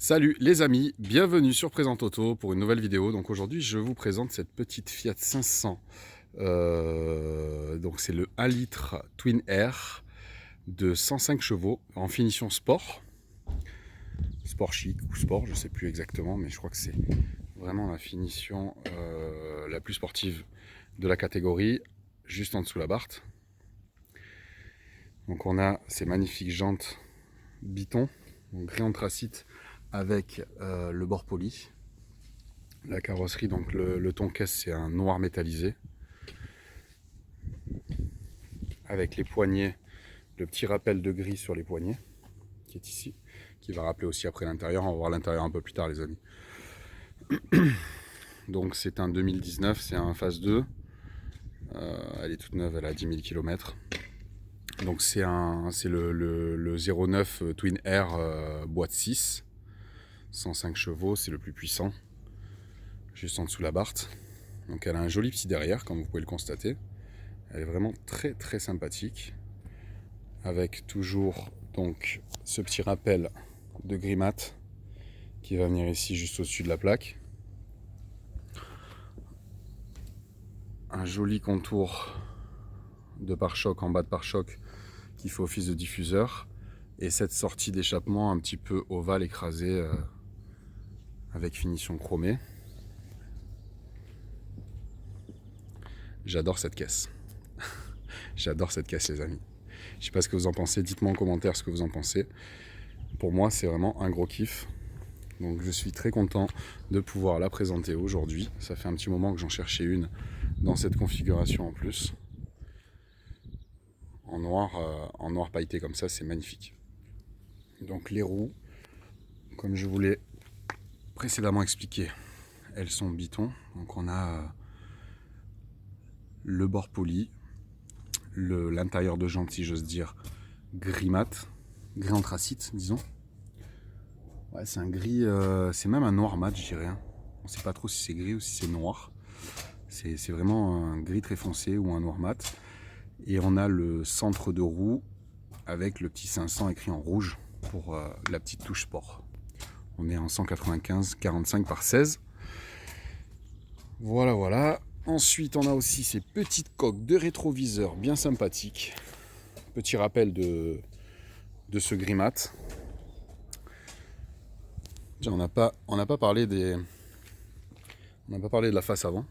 Salut les amis, bienvenue sur Présent Auto pour une nouvelle vidéo. Donc aujourd'hui je vous présente cette petite Fiat 500. Donc c'est le 1 litre Twin Air de 105 chevaux en finition sport. Sport chic ou sport, je sais plus exactement, mais je crois que c'est vraiment la finition la plus sportive de la catégorie, juste en dessous la Barthe. Donc on a ces magnifiques jantes Biton, donc gris anthracite avec le bord poli. La carrosserie, donc le ton caisse, c'est un noir métallisé. Avec les poignées, le petit rappel de gris sur les poignées, qui est ici, qui va rappeler aussi après l'intérieur. On va voir l'intérieur un peu plus tard les amis. Donc c'est un 2019, c'est un phase 2. Elle est toute neuve, elle a 10 000 km. Donc c'est le 09 Twin Air boîte 6. 105 chevaux, c'est le plus puissant. Juste en dessous la Barthe. Donc elle a un joli petit derrière, comme vous pouvez le constater. Elle est vraiment très sympathique. Avec toujours donc ce petit rappel de gris mat qui va venir ici juste au-dessus de la plaque. Un joli contour de pare-choc en bas de pare-choc qui fait office de diffuseur. Et cette sortie d'échappement un petit peu ovale écrasée avec finition chromée. J'adore cette caisse. J'adore cette caisse les amis. Je sais pas ce que vous en pensez, dites-moi en commentaire ce que vous en pensez. Pour moi c'est vraiment un gros kiff. Donc je suis très content de pouvoir la présenter aujourd'hui. Ça fait un petit moment que j'en cherchais une dans cette configuration en plus. En noir pailleté comme ça, c'est magnifique. Donc les roues, comme je vous l'ai précédemment expliqué, elles sont Biton. Donc on a le bord poli, l'intérieur de jante si j'ose dire, gris mat, gris anthracite disons. Ouais, c'est un gris, c'est même un noir mat je dirais. On ne sait pas trop si c'est gris ou si c'est noir. C'est vraiment un gris très foncé ou un noir mat. Et on a le centre de roue avec le petit 500 écrit en rouge pour la petite touche sport. On est en 195 45 par 16. Voilà. Ensuite, on a aussi ces petites coques de rétroviseur bien sympathiques. Petit rappel de ce gris mat. On n'a pas parlé de la face avant.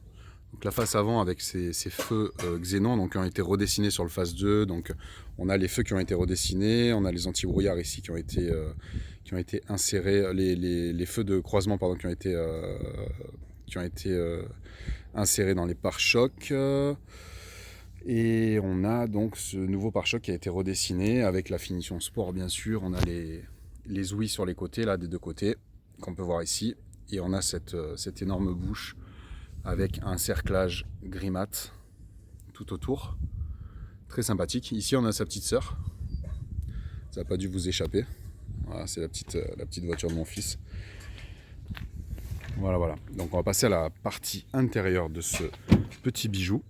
Donc la face avant avec ces feux xénon donc, qui ont été redessinés sur le phase 2. Donc on a les feux qui ont été redessinés, on a les anti-brouillards ici qui ont été insérés, les feux de croisement pardon, qui ont été insérés dans les pare-chocs. Et on a donc ce nouveau pare-choc qui a été redessiné avec la finition sport bien sûr. On a les ouïes sur les côtés, là des deux côtés, qu'on peut voir ici. Et on a cette énorme bouche avec un cerclage gris mat tout autour. Très sympathique. Ici on a sa petite sœur. Ça n'a pas dû vous échapper. Voilà, c'est la petite voiture de mon fils. Voilà. Donc on va passer à la partie intérieure de ce petit bijou.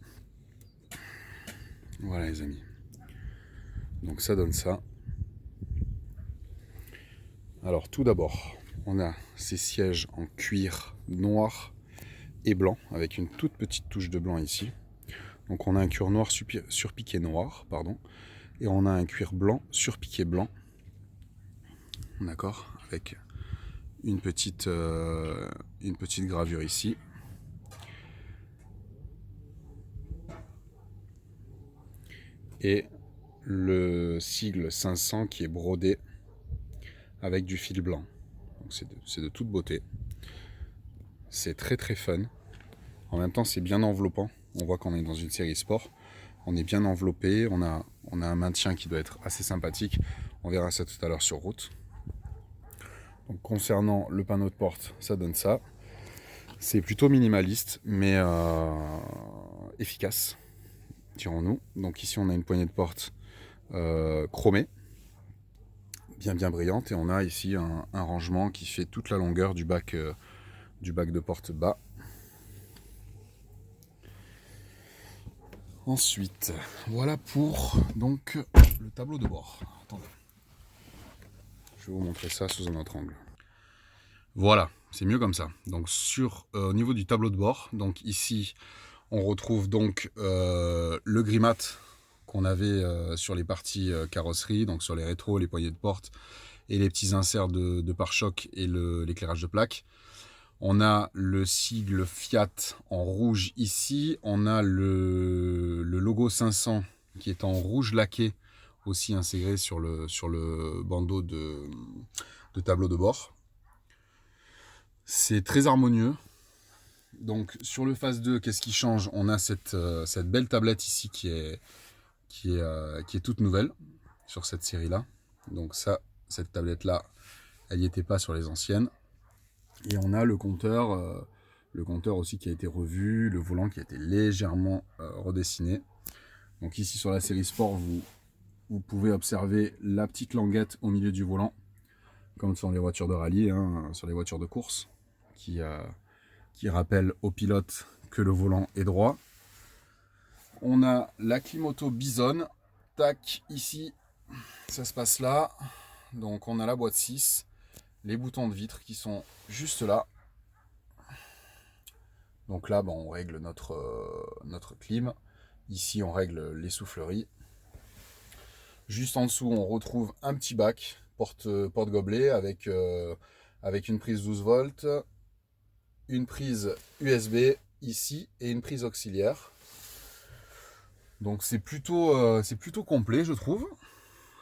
Voilà les amis. Donc ça donne ça. Alors tout d'abord, on a ces sièges en cuir noir et blanc avec une toute petite touche de blanc ici. Donc on a un cuir noir surpiqué noir, pardon, et on a un cuir blanc surpiqué blanc. D'accord, avec une petite gravure ici. Et le sigle 500 qui est brodé avec du fil blanc. Donc c'est de toute beauté. C'est très fun. En même temps, c'est bien enveloppant. On voit qu'on est dans une série sport. On est bien enveloppé. On a un maintien qui doit être assez sympathique. On verra ça tout à l'heure sur route. Donc, concernant le panneau de porte, ça donne ça. C'est plutôt minimaliste, mais efficace, dirons-nous. Donc ici, on a une poignée de porte chromée, bien brillante. Et on a ici un rangement qui fait toute la longueur du bac de porte bas. Ensuite, voilà pour donc le tableau de bord. Attendez, je vais vous montrer ça sous un autre angle. Voilà, c'est mieux comme ça. Donc au niveau du tableau de bord, donc ici on retrouve donc le gris-mat qu'on avait sur les parties carrosserie, donc sur les rétros, les poignées de porte et les petits inserts de pare-choc et l'éclairage de plaque. On a le sigle Fiat en rouge ici. On a le logo 500 qui est en rouge laqué, aussi intégré sur le bandeau de tableau de bord. C'est très harmonieux. Donc sur le phase 2, qu'est-ce qui change? On a cette belle tablette ici qui est toute nouvelle sur cette série-là. Donc ça, cette tablette-là, elle n'y était pas sur les anciennes. Et on a le compteur aussi qui a été revu, le volant qui a été légèrement redessiné. Donc ici sur la série Sport, vous pouvez observer la petite languette au milieu du volant, comme sur les voitures de rallye, hein, sur les voitures de course, qui rappelle au pilote que le volant est droit. On a la clim auto Bison, tac, ici, ça se passe là. Donc on a la boîte 6, les boutons de vitre qui sont juste là. Donc là, on règle notre clim. Ici, on règle les souffleries. Juste en dessous, on retrouve un petit bac porte-gobelet avec une prise 12 volts, une prise USB ici et une prise auxiliaire. Donc c'est plutôt complet, je trouve.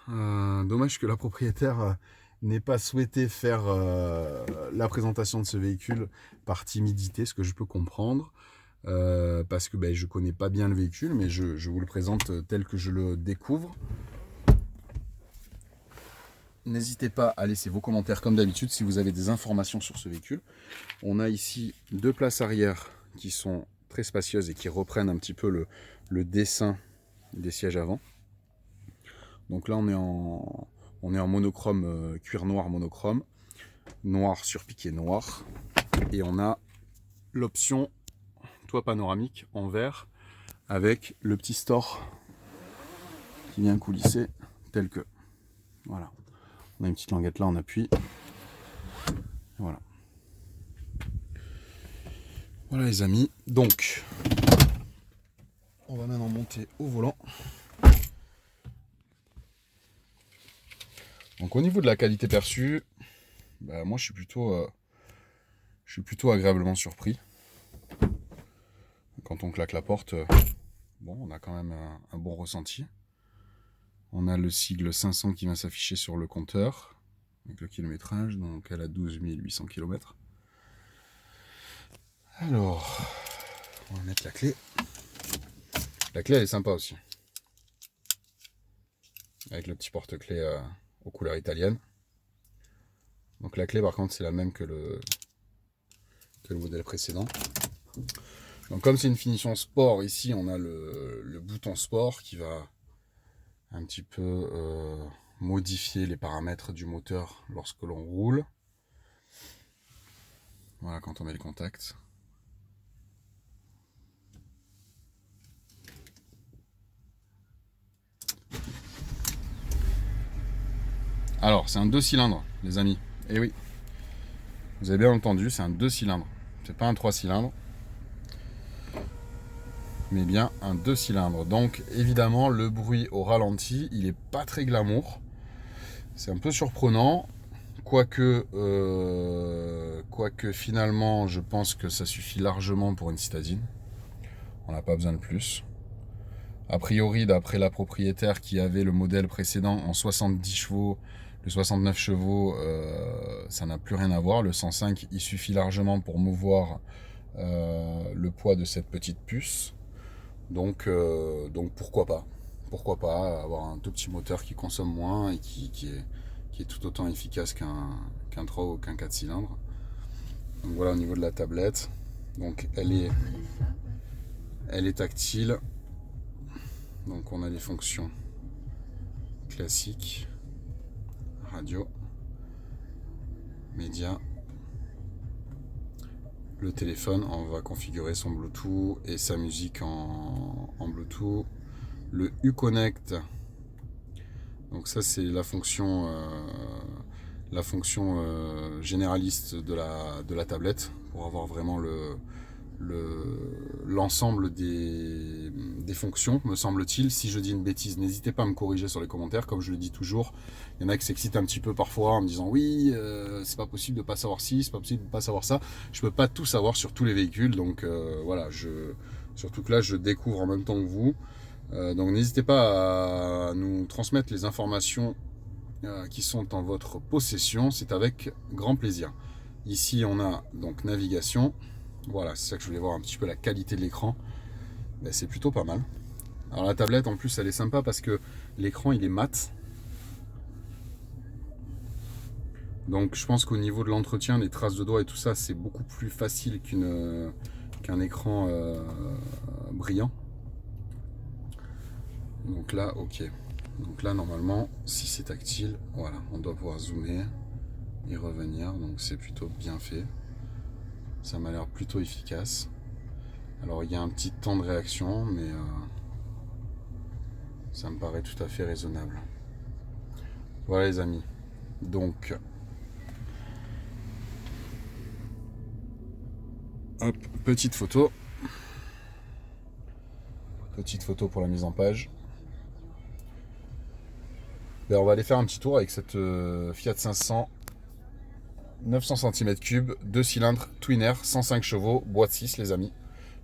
Dommage que la propriétaire n'ait pas souhaité faire la présentation de ce véhicule par timidité, ce que je peux comprendre. Parce que je connais pas bien le véhicule, mais je vous le présente tel que je le découvre. N'hésitez pas à laisser vos commentaires comme d'habitude si vous avez des informations sur ce véhicule. On a ici 2 places arrière qui sont très spacieuses et qui reprennent un petit peu le dessin des sièges avant. Donc là on est en monochrome, cuir noir monochrome, noir sur piqué noir. Et on a l'option toit panoramique en verre avec le petit store qui vient coulisser tel que. Voilà. On a une petite languette là en appui. Voilà. Voilà les amis. Donc, on va maintenant monter au volant. Donc au niveau de la qualité perçue, moi je suis plutôt agréablement surpris. Quand on claque la porte, on a quand même un bon ressenti. On a le sigle 500 qui vient s'afficher sur le compteur, avec le kilométrage, donc elle a 12 800 km. Alors, on va mettre la clé. La clé elle est sympa aussi. Avec le petit porte-clés aux couleurs italiennes. Donc la clé par contre c'est la même que le modèle précédent. Donc comme c'est une finition sport, ici on a le bouton sport qui va un petit peu modifier les paramètres du moteur lorsque l'on roule. Voilà, quand on met le contact. Alors, c'est un 2 cylindres, les amis. Eh oui, vous avez bien entendu, c'est un 2 cylindres. C'est pas un 3 cylindres, mais bien un 2 cylindres. Donc, évidemment, le bruit au ralenti, il est pas très glamour. C'est un peu surprenant. Quoique finalement, je pense que ça suffit largement pour une citadine. On n'a pas besoin de plus. A priori, d'après la propriétaire qui avait le modèle précédent en 70 chevaux, le 69 chevaux, ça n'a plus rien à voir. Le 105, il suffit largement pour mouvoir le poids de cette petite puce. Donc pourquoi pas? Pourquoi pas avoir un tout petit moteur qui consomme moins et qui est tout autant efficace qu'un 3 ou qu'un 4 cylindres. Donc voilà au niveau de la tablette. Donc elle est tactile. Donc on a les fonctions classiques, radio, média, le téléphone, on va configurer son Bluetooth et sa musique en Bluetooth, le Uconnect, donc ça c'est la fonction la fonction généraliste de la tablette pour avoir vraiment l'ensemble des fonctions, me semble-t-il. Si je dis une bêtise, n'hésitez pas à me corriger sur les commentaires, comme je le dis toujours. Il y en a qui s'excitent un petit peu parfois en me disant oui, c'est pas possible de pas savoir ci, c'est pas possible de pas savoir ça. Je peux pas tout savoir sur tous les véhicules, donc voilà, surtout que là je découvre en même temps que vous. Donc n'hésitez pas à nous transmettre les informations qui sont en votre possession, c'est avec grand plaisir. Ici on a donc navigation. Voilà, c'est ça que je voulais voir un petit peu la qualité de l'écran. Ben, c'est plutôt pas mal. Alors la tablette en plus elle est sympa parce que l'écran il est mat. Donc je pense qu'au niveau de l'entretien, les traces de doigts et tout ça, c'est beaucoup plus facile qu'un écran brillant. Donc là, ok. Donc là normalement, si c'est tactile, voilà, on doit pouvoir zoomer et revenir. Donc c'est plutôt bien fait. Ça m'a l'air plutôt efficace. Alors il y a un petit temps de réaction, mais ça me paraît tout à fait raisonnable. Voilà les amis. Donc, hop, petite photo. Petite photo pour la mise en page. Ben, on va aller faire un petit tour avec cette Fiat 500 900 cm3, 2 cylindres, Twin Air, 105 chevaux, boîte 6 les amis.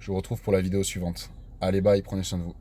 Je vous retrouve pour la vidéo suivante. Allez bye, prenez soin de vous.